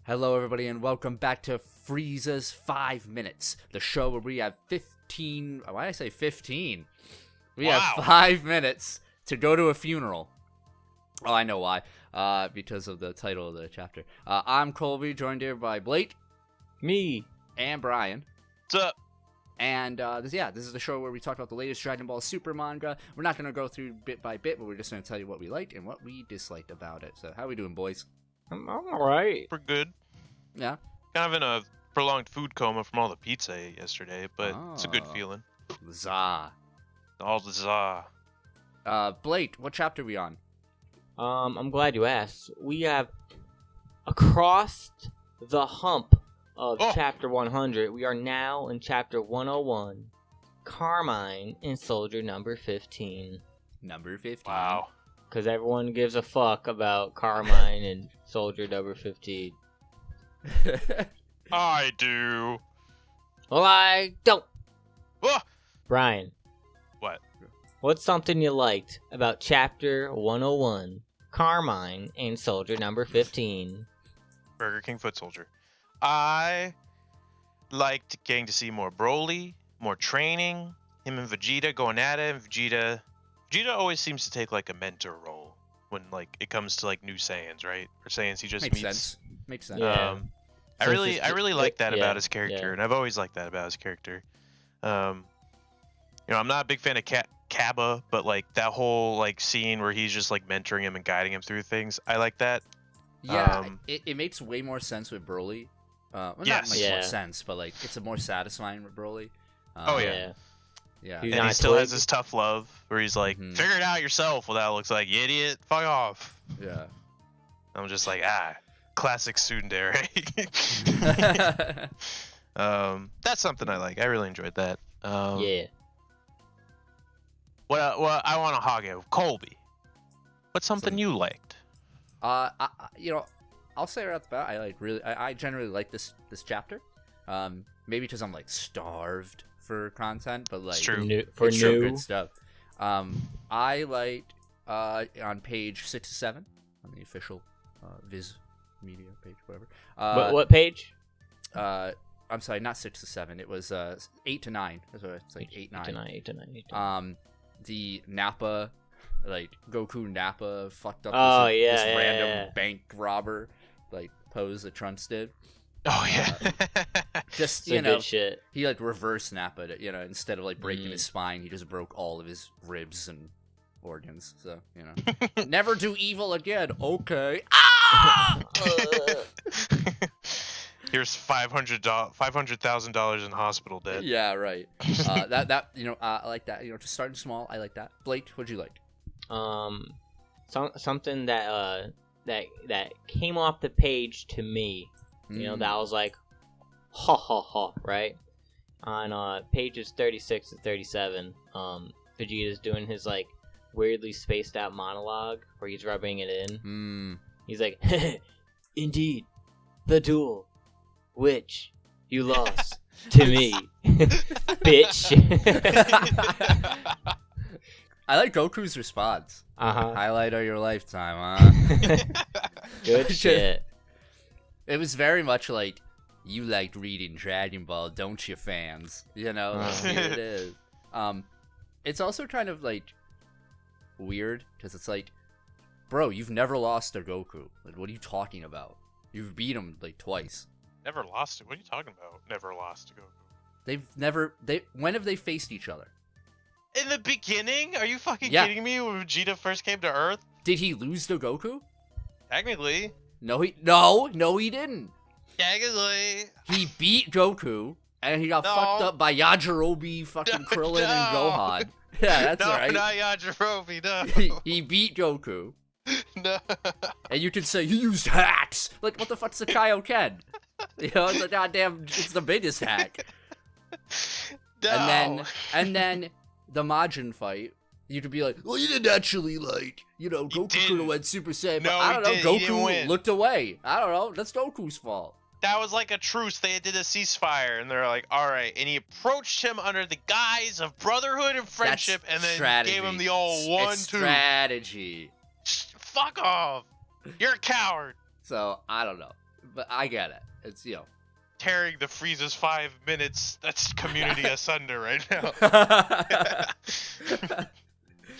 Hello, everybody, and welcome back to Frieza's 5 Minutes, the show where we have 15... Why did I say 15? We have 5 minutes to go to a funeral. Oh, I know why. Because of the title of the chapter. I'm Colby, joined here by Blake. Me. And Brian. What's up? And, this is the show where we talk about the latest Dragon Ball Super Manga. We're not going to go through bit by bit, but we're just going to tell you what we liked and what we disliked about it. So, how we doing, boys? I'm alright. We're good. Yeah? Kind of in a prolonged food coma from all the pizza I ate yesterday, but it's a good feeling. Zah. All the za. Blake, what chapter are we on? I'm glad you asked. We have across the hump of chapter 100. We are now in chapter 101. Carmine and soldier number 15. Number 15. Wow. Because everyone gives a fuck about Carmine and soldier number 15. I do. Well, I don't. Oh! Brian. What? What's something you liked about chapter 101? Carmine and soldier number 15. Burger King foot soldier. I liked getting to see more Broly, more training, him and Vegeta going at it. Vegeta always seems to take like a mentor role when like it comes to like new Saiyans, right? Or Saiyans he just meets. Makes sense. Yeah. I really like that about his character, yeah. and I've always liked that about his character. I'm not a big fan of Kaba, but like that whole like scene where he's just like mentoring him and guiding him through things, I like that. Yeah, it makes way more sense with Broly. Not Yes. much more sense, but like it's a more satisfying with Broly. Yeah. Yeah. He's And not he still twig. has his tough love where he's like, figure it out yourself. Well, that looks like, you idiot, fuck off. Yeah. I'm just like, classic tsundere. That's something I like. I really enjoyed that. Yeah. What I want to hog it. Colby, what's something you liked? I'll say right off the bat, I generally like this chapter. Maybe because I'm like starved for content, but like It's true. it's so good stuff. I liked on page 6 to 7 on the official Viz Media page, whatever. What page? I'm sorry, not 6 to 7. It was 8 to 9. It's like 8, 9. 8 to 9. The Nappa, like Goku Nappa fucked up this random bank robber like pose that Trunks did. Oh yeah. Just good shit. He like reverse Nappa it, instead of like breaking his spine, he just broke all of his ribs and organs. So never do evil again. Okay. Here's $500,000 in hospital debt. Yeah, right. I like that. Just starting small. I like that. Blake, what'd you like? Something that came off the page to me. That was like, ha ha ha, right? On pages 36 to 37, Vegeta's doing his like weirdly spaced out monologue where he's rubbing it in. He's like, indeed, the duel, which you lost to me, bitch. I like Goku's response. Highlight of your lifetime, huh? Good shit. It was very much like, you liked reading Dragon Ball, don't you, fans? Here it is. It's also kind of like weird because it's like, bro, you've never lost to Goku. Like, what are you talking about? You've beat him like twice. Never lost it. What are you talking about? Never lost to Goku. When have they faced each other? In the beginning? Are you fucking kidding me? When Vegeta first came to Earth? Did he lose to Goku? Technically. No, he didn't. Technically. He beat Goku, and he got fucked up by Yajirobe, fucking Krillin, and Gohan. Yeah, that's right. No, not Yajirobe, no. He beat Goku. No. And you could say, he used hacks! Like, what the fuck's the Kaioken? It's a goddamn, it's the biggest hack. No. And then the Majin fight, you could be like, well, you didn't actually, Goku could have went Super Saiyan, but I don't know, Goku looked away. I don't know, that's Goku's fault. That was like a truce. They did a ceasefire, and they're like, all right. And he approached him under the guise of brotherhood and friendship, and then gave him the old 1-2. Strategy. Fuck off. You're a coward. So, I don't know. but I get it. It's tearing the Frieza's 5 minutes. That's community asunder right now.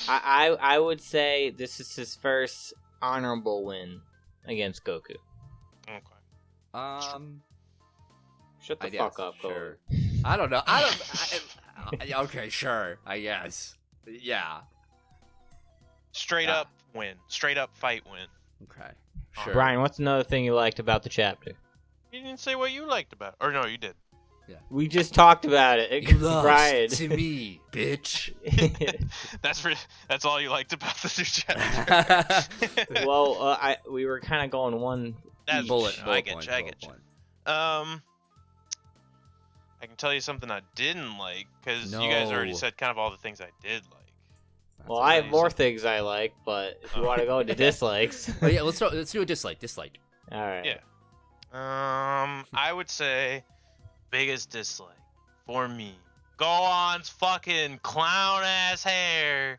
I would say this is his first honorable win against Goku. Okay. Shut the I fuck guess, up, sure. Goku. I don't know. Okay, sure. I guess. Yeah. Straight up win. Straight up fight win. Okay. Sure. Brian, what's another thing you liked about the chapter? You didn't say what you liked about it. Or no, you did. We just talked about it. You lost Brian. to me, bitch. That's all you liked about the new chapter. Well, we were kind of going one That's bullet. I get you. I can tell you something I didn't like because you guys already No. said kind of all the things I did like. Well, I have amazing. more things I like, but if you want to go into dislikes. Oh yeah, let's do a dislike. Dislike. All right. Yeah. I would say biggest dislike for me. Gohan's fucking clown ass hair.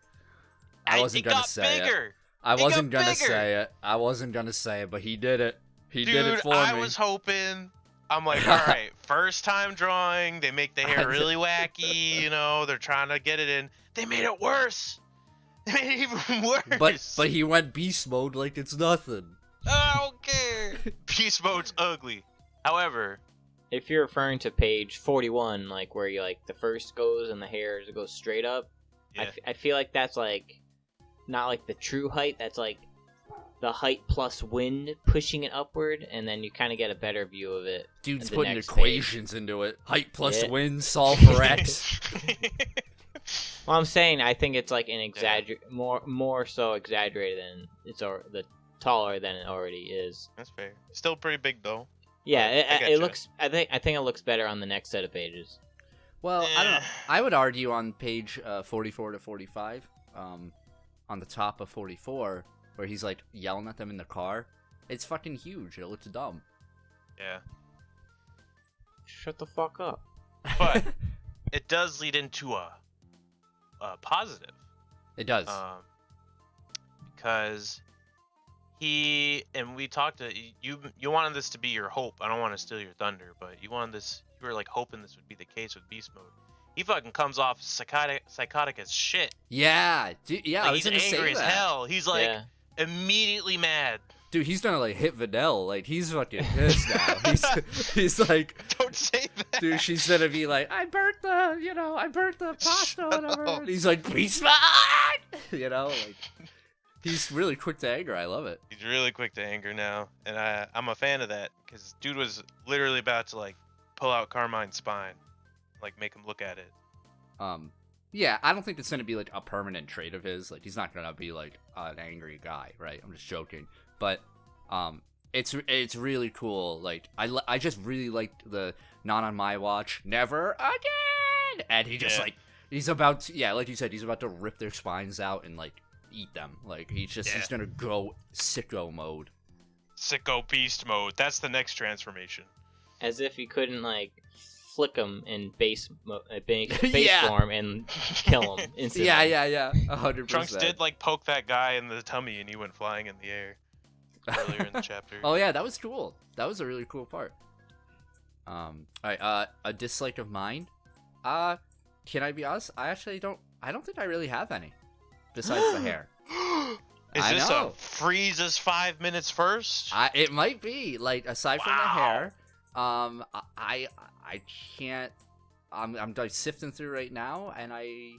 I wasn't it gonna got say bigger. it. I wasn't got gonna bigger. say it. I wasn't gonna say it, but he did it. He Dude, did it for I me. was hoping. I'm like, all right, first time drawing. They make the hair really wacky. They're trying to get it in. They made it worse. They made it even worse. But he went beast mode like it's nothing. I don't care. Beast mode's ugly. However, If you're referring to page 41, like where you the first goes and the hair goes straight up, yeah. I feel like that's not the true height. That's the height plus wind pushing it upward, and then you kind of get a better view of it. Dude's at the putting next equations into it. Height plus Yeah. wind, solve for x. Well, I'm saying I think it's an more so exaggerated than the taller than it already is. That's fair. Still pretty big though. Yeah, I it getcha. looks. I think it looks better on the next set of pages. Well, I don't know. I would argue on page 44 to 45, on the top of 44, where he's yelling at them in the car. It's fucking huge. It looks dumb. Yeah. Shut the fuck up. But it does lead into a positive. It does. Because we talked to you wanted this to be your hope. I don't want to steal your thunder, but you were hoping this would be the case with beast mode. He fucking comes off psychotic as shit. Yeah, dude, yeah. I was he's gonna say angry as that. hell. He's immediately mad. Dude, he's gonna hit Videl. He's fucking pissed now. he's Don't say that. dude, she's gonna be I burnt the pasta, whatever. And he's beast mode. He's really quick to anger. I love it. He's really quick to anger now, and I'm a fan of that because dude was literally about to pull out Carmine's spine, make him look at it. Yeah, I don't think it's gonna be a permanent trait of his. He's not gonna be an angry guy, right? I'm just joking, but it's really cool. I just really liked the not on my watch, never again, and he just he's about to, like you said, he's about to rip their spines out and eat them. He's gonna go sicko mode. Sicko beast mode. That's the next transformation. As if you couldn't flick him in base Yeah. form and kill him instantly. Yeah, 100%. Trunks did poke that guy in the tummy and he went flying in the air earlier in the chapter. Oh yeah, that was cool. That was a really cool part. Alright, a dislike of mine. Can I be honest? I don't think I really have any. Besides the hair. Is I this know. a Frieza's 5 minutes first? It might be. Aside from the hair, I can't. I'm sifting through right now, and I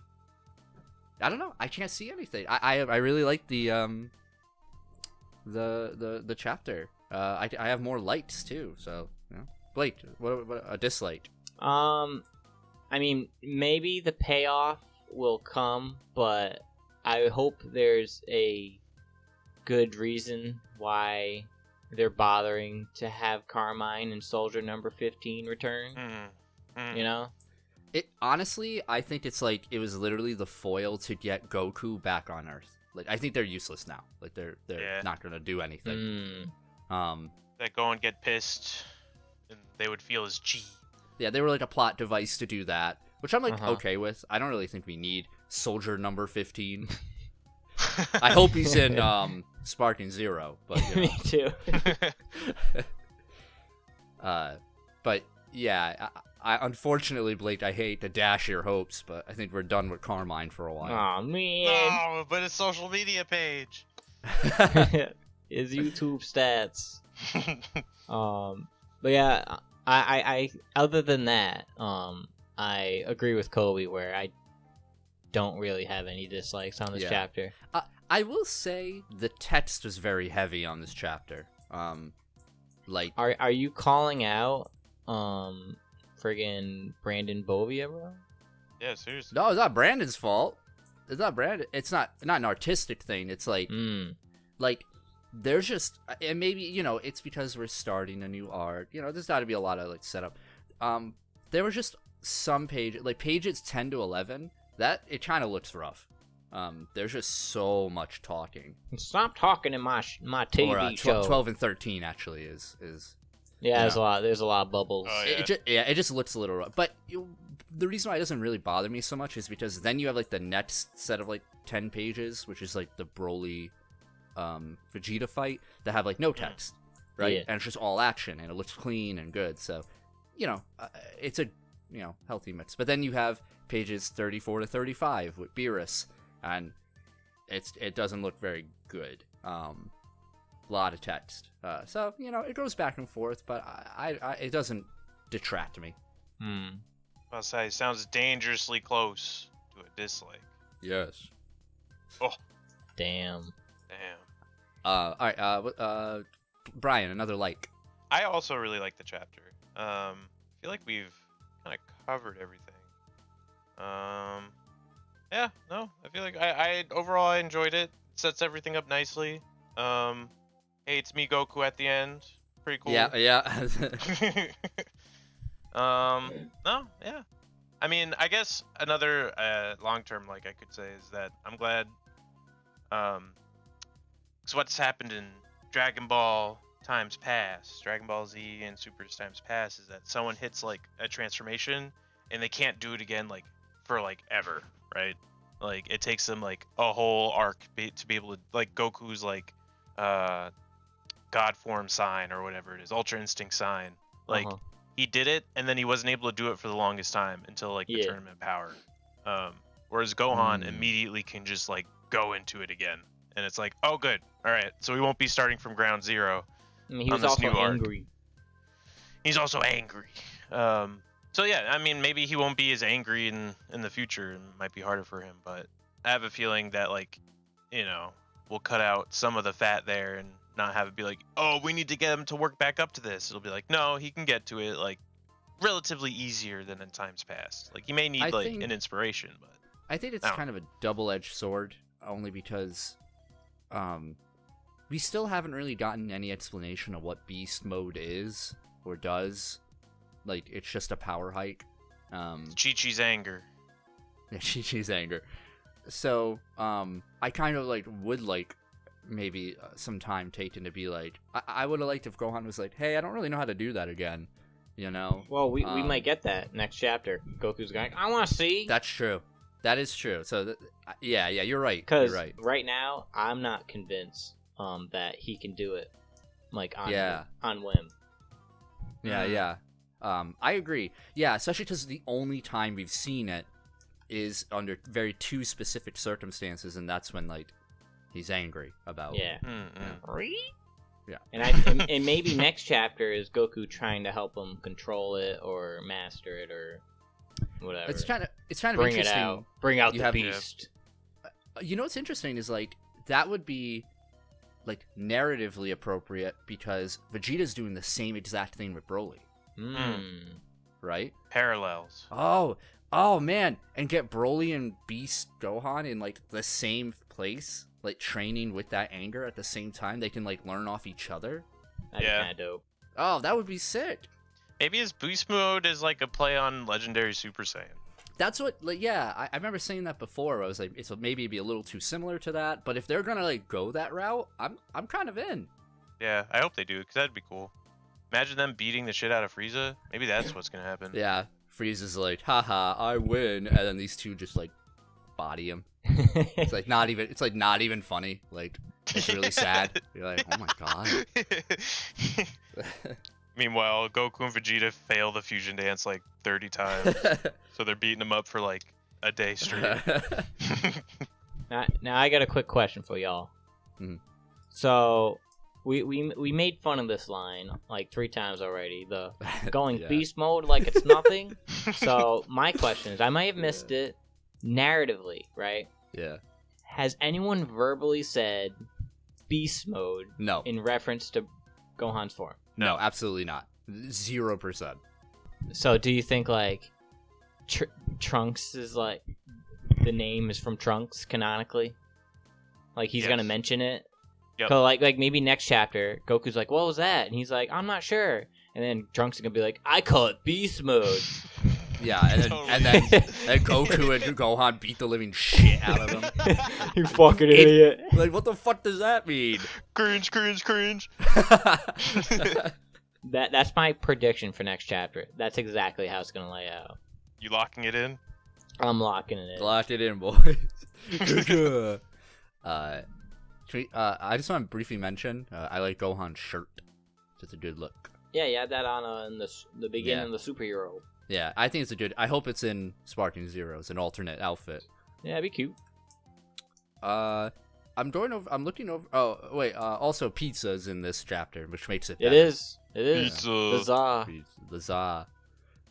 don't know. I can't see anything. I really like the chapter. I have more likes too. So Blake, what a dislike? I mean, maybe the payoff will come, but I hope there's a good reason why they're bothering to have Carmine and Soldier number 15 return. You know? It honestly, I think it's it was literally the foil to get Goku back on Earth. I think they're useless now. They're not gonna do anything. That go and get pissed, and they would feel his chi. Yeah, they were a plot device to do that, which I'm okay with. I don't really think we need Soldier number 15. I hope he's in Sparking Zero, but Me too. But yeah, I unfortunately, Blake, I hate to dash your hopes, but I think we're done with Carmine for a while. Aw, man. No, but his social media page. His YouTube stats. But yeah, I other than that, I agree with Kobe where I don't really have any dislikes on this chapter. I will say the text was very heavy on this chapter. Like, are you calling out friggin' Brandon Bovia, bro? Yeah, seriously. no, it's not Brandon's fault. It's not Brandon. It's not an artistic thing. It's like, like there's just, and maybe it's because we're starting a new art. There's got to be a lot of like setup. There was just some pages, like pages 10 to 11, that it kind of looks rough. There's just so much talking. Stop talking in my TV Or, show. 12 and 13 actually is. Yeah, there's a lot of bubbles. Oh, yeah. It just looks a little rough. But the reason why it doesn't really bother me so much is because then you have like the next set of like 10 pages, which is like the Broly, Vegeta fight that have like no text, right? Yeah. And it's just all action and it looks clean and good. So, it's a healthy mix. But then you have pages 34 to 35 with Beerus, and it doesn't look very good. Lot of text. So it goes back and forth, but I it doesn't detract me. I'll say, sounds dangerously close to a dislike. Yes. Oh, Damn. All right. Brian, another like. I also really like the chapter. I feel like we've kind of covered everything. Yeah, no, I feel like I overall I enjoyed it. Sets everything up nicely. Hey, it's me, Goku, at the end. Pretty cool. Yeah. No, yeah. I mean, I guess another long-term like I could say is that I'm glad. So what's happened in Dragon Ball times past, Dragon Ball Z and Super's times past, is that someone hits like a transformation and they can't do it again like for like ever, right? Like it takes them like a whole arc to be able to, like Goku's like God form sign or whatever it is, Ultra Instinct sign. Like he did it and then he wasn't able to do it for the longest time until like the tournament power. Whereas Gohan immediately can just like go into it again. And it's like, oh good, all right, so we won't be starting from ground zero. I mean, he was also angry. He's also angry. So yeah, I mean, maybe he won't be as angry in the future. It might be harder for him, but I have a feeling that like, we'll cut out some of the fat there and not have it be like, oh, we need to get him to work back up to this. It'll be like, no, he can get to it like relatively easier than in times past. Like he may need an inspiration, but I think it's kind of a double-edged sword, only because we still haven't really gotten any explanation of what beast mode is or does. Like, it's just a power hike. Chi-Chi's anger. Yeah, Chi-Chi's anger. So, I kind of, like, would like maybe some time taken to be like, I would have liked if Gohan was like, hey, I don't really know how to do that again, Well, we might get that next chapter. Goku's going, I want to see. That's true. That is true. So, yeah, you're right. Because right. Right now, I'm not convinced that he can do it, like, on whim. Yeah. I agree. Yeah, especially because the only time we've seen it is under very two specific circumstances, and that's when, like, he's angry about. Yeah. Yeah. And maybe next chapter is Goku trying to help him control it or master it or whatever. It's kind of Bring interesting. it out. Bring out You the have- beast. What's interesting is, like, that would be, like, narratively appropriate because Vegeta's doing the same exact thing with Broly, right? Parallels. Oh man, and get Broly and Beast Gohan in, like, the same place, like, training with that anger at the same time. They can, like, learn off each other. That'd be kind of dope. Oh, that would be sick. Maybe his boost mode is like a play on Legendary Super Saiyan. That's what, like, yeah, I remember saying that before. I was like, it's maybe it'd be a little too similar to that, but if they're gonna, like, go that route, I'm kind of in. Yeah, I hope they do, because that'd be cool. Imagine them beating the shit out of Frieza. Maybe that's what's gonna happen. Yeah, Frieza's like, haha, I win, and then these two just, like, body him. It's like not even funny. Like, it's really sad. You're like, oh my god. Meanwhile, Goku and Vegeta fail the fusion dance like 30 times, so they're beating them up for like a day straight. Now I got a quick question for y'all. Mhm. So we made fun of this line like 3 times already. The going Yeah. beast mode like it's nothing. So my question is, I might have missed it narratively, right? Yeah. Has anyone verbally said beast mode No. in reference to Gohan's form? No, absolutely not. 0%. So do you think like Trunks is like the name is from Trunks canonically? Like he's gonna Yes. mention it? Yep. So like maybe next chapter Goku's like, what was that? And he's like, I'm not sure. And then Trunks is gonna be like, I call it beast mode. Yeah, and then, Totally. and then Goku and Gohan beat the living shit out of him. You fucking idiot. Like, what the fuck does that mean? Cringe, cringe, cringe. That's my prediction for next chapter. That's exactly how it's gonna lay out. You locking it in? I'm locking it in. Locked it in, boys. I just want to briefly mention, I like Gohan's shirt. It's a good look. Yeah, you had that on in the beginning Yeah. of the superhero. Yeah, I think it's a good. I hope it's in Sparking Zero's, an alternate outfit. Yeah, it'd be cute. I'm looking over. Oh wait. Also, pizza's in this chapter, which makes it. It better. is. Pizza. Bizarre. The Za.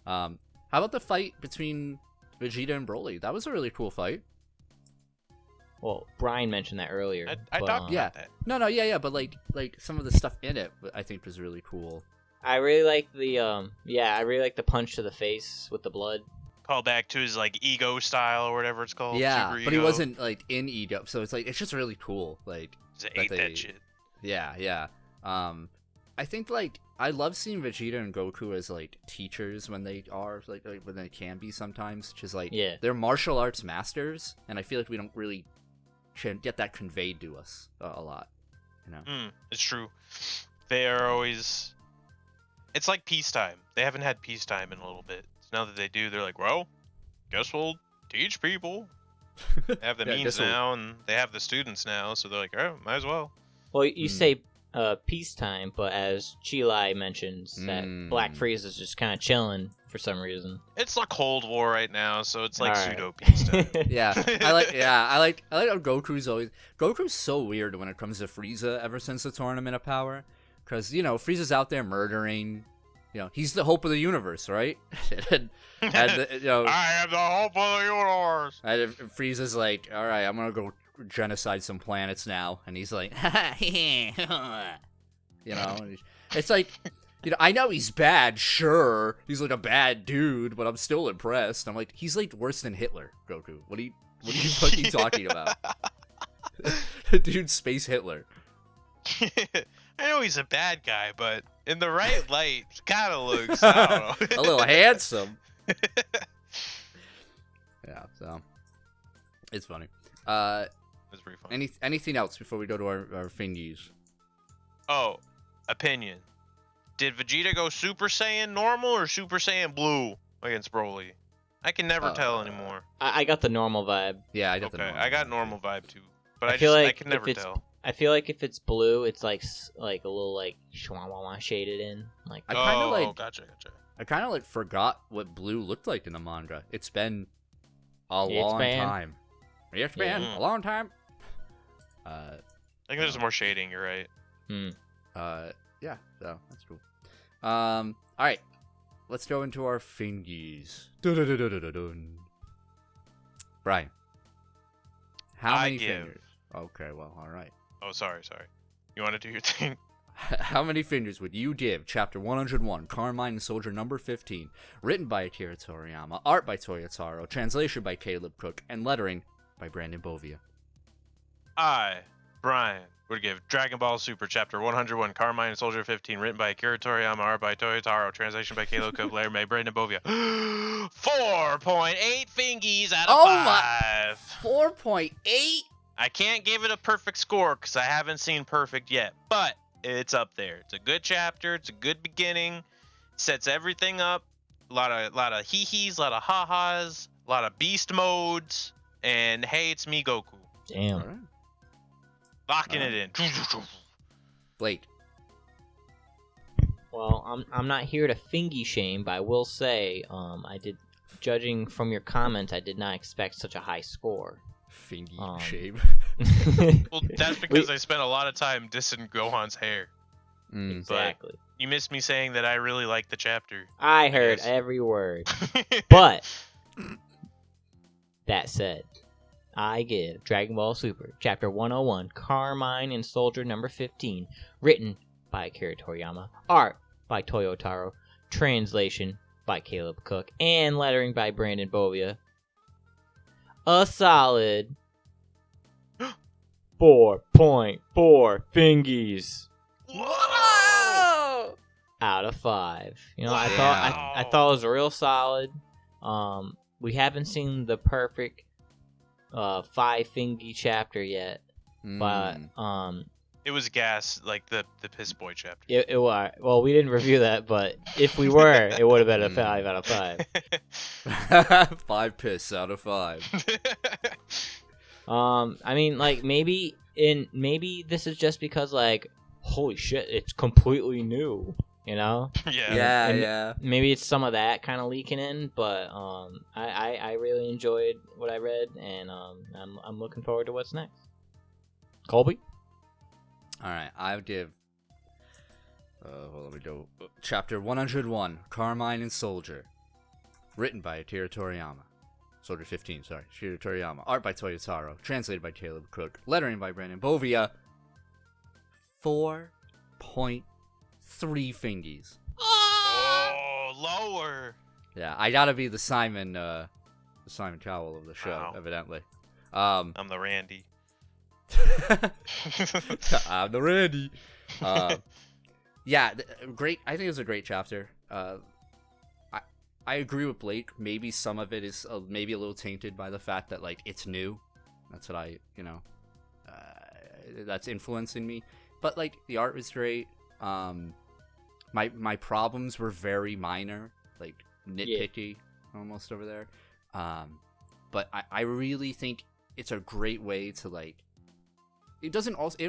How about the fight between Vegeta and Broly? That was a really cool fight. Well, Brian mentioned that earlier. I but, talked yeah. about that. No, yeah, but like some of the stuff in it, I think was really cool. I really like the I really like the punch to the face with the blood. Call back to his like ego style or whatever it's called. Yeah, Super but he ego. wasn't like in ego, so it's like it's just really cool. Like, Just that ate they- that shit. yeah. I think like I love seeing Vegeta and Goku as like teachers when they are like when they can be sometimes, which is like Yeah. they're martial arts masters, and I feel like we don't really get that conveyed to us a lot. You know? It's true. They are always. It's like peacetime. They haven't had peacetime in a little bit. So now that they do, they're like, well, guess we'll teach people. They have the Yeah, means guess we'll- now, and they have the students now, so they're like, oh, might as well. Well, you Mm. say peacetime, but as Chilai mentions, that Black Mm. Frieza is just kind of chilling for some reason. It's the Cold War right now, so it's like Alright. pseudo peacetime. Yeah, I like how Goku's so weird when it comes to Frieza ever since the Tournament of Power, because Frieza's out there murdering, he's the hope of the universe, right? and I am the hope of the universe. and Frieza's like, all right, I'm gonna go genocide some planets now, and he's like, and it's like. I know he's bad, sure. He's like a bad dude, but I'm still impressed. I'm like, he's like worse than Hitler, Goku. What are you fucking talking about? Dude, space Hitler. I know he's a bad guy, but in the right light, he kind of looks, I don't know. A little handsome. Yeah, so it's funny. That's pretty fun. Anything else before we go to our thingies? Oh, opinion. Did Vegeta go Super Saiyan normal or Super Saiyan blue against Broly? I can never tell anymore. I got the normal vibe. Yeah, I got the Okay, normal I got one, normal too. vibe too, but I I feel just I like can if never it's- tell. I feel like if it's blue, it's like a little like shwa shaded in. Like I kinda like- Gotcha. I kind of like forgot what blue looked like in the manga. It's been a It's long been- time. It's been Yeah. a long time. I think there's more shading. You're right. Yeah, so that's cool. All right, let's go into our thingies. Dun-dun-dun-dun-dun-dun. Brian, how I many give- fingers? Okay, well, all right. Oh, sorry. You want to do your thing? How many fingers would you give Chapter 101, Carmine and Soldier Number 15, written by Akira Toriyama, art by Toyotaro, translation by Caleb Cook, and lettering by Brandon Bovia? I, Brian, would give Dragon Ball Super Chapter 101, Carmine and Soldier 15, written by Akira Toriyama, art by Toyotaro, translation by Caleb Cook, letter by Brandon Bovia. 4.8 fingies out of Oh my- 5. 4.8? I can't give it a perfect score because I haven't seen perfect yet, but it's up there. It's a good chapter. It's a good beginning. Sets everything up. A lot of hee-hees, a lot of ha-has, a lot of beast modes, and hey, it's me, Goku. damn. All right. Locking it in. Blake. Well, I'm not here to fingy shame, but I will say, judging from your comments, I did not expect such a high score. Fingy shame. Well, that's because I spent a lot of time dissing Gohan's hair. Exactly. But you missed me saying that I really liked the chapter. I heard every word. But that said, I give Dragon Ball Super Chapter 101, Carmine and Soldier number 15, written by Akira Toriyama, art by Toyo Taro, translation by Caleb Cook, and lettering by Brandon Bovia, a solid 4.4 fingies. Whoa! Out of 5. You know, Wow. I thought it was real solid. We haven't seen the perfect 5 fingy chapter yet, but It was gas, like the Piss Boy chapter. it was. Well, we didn't review that, but if we were, it would have been a 5 out of 5. 5 piss out of 5. I mean, like maybe this is just because like, holy shit, it's completely new. You know? Yeah. Yeah. Maybe it's some of that kind of leaking in, but I really enjoyed what I read, and I'm looking forward to what's next. Colby? All right, I'll give. Let me go. Chapter 101, Carmine and Soldier, written by Akira Toriyama. Soldier 15, sorry, Akira Toriyama. Art by Toyo Taro, translated by Caleb Cook, lettering by Brandon Bovia. 4.3 fingies. Oh, lower. Yeah, I gotta be the Simon Cowell of the show, Wow. evidently. I'm the Randy. I'm the Randy. Yeah, great. I think it was a great chapter. I agree with Blake. Maybe some of it is maybe a little tainted by the fact that like it's new. That's what that's influencing me. But like the art was great. My problems were very minor, like nitpicky almost over there. But I really think it's a great way to like. It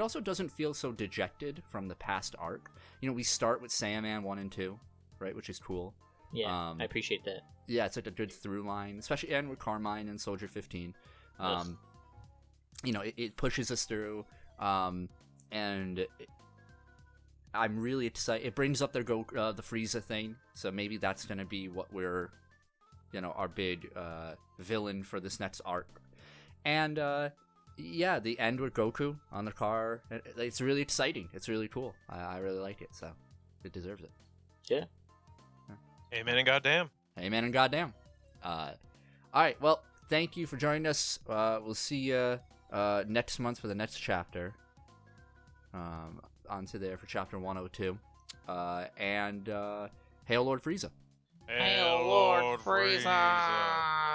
also doesn't feel so dejected from the past arc. You know, we start with Saiyaman 1 and 2, right, which is cool. Yeah, I appreciate that. Yeah, it's like a good through line, especially and with Carmine and Soldier 15. Yes. You know, it pushes us through, and I'm really excited. It brings up the Frieza thing, so maybe that's gonna be what we're, our big villain for this next arc, and yeah, the end with Goku on the car. It's really exciting. It's really cool. I really like it, so it deserves it. Yeah. Amen and goddamn. Amen and goddamn. All right, well, thank you for joining us. We'll see you next month for the next chapter. Onto there for chapter 102. And Hail Lord Frieza. Hail Lord Frieza.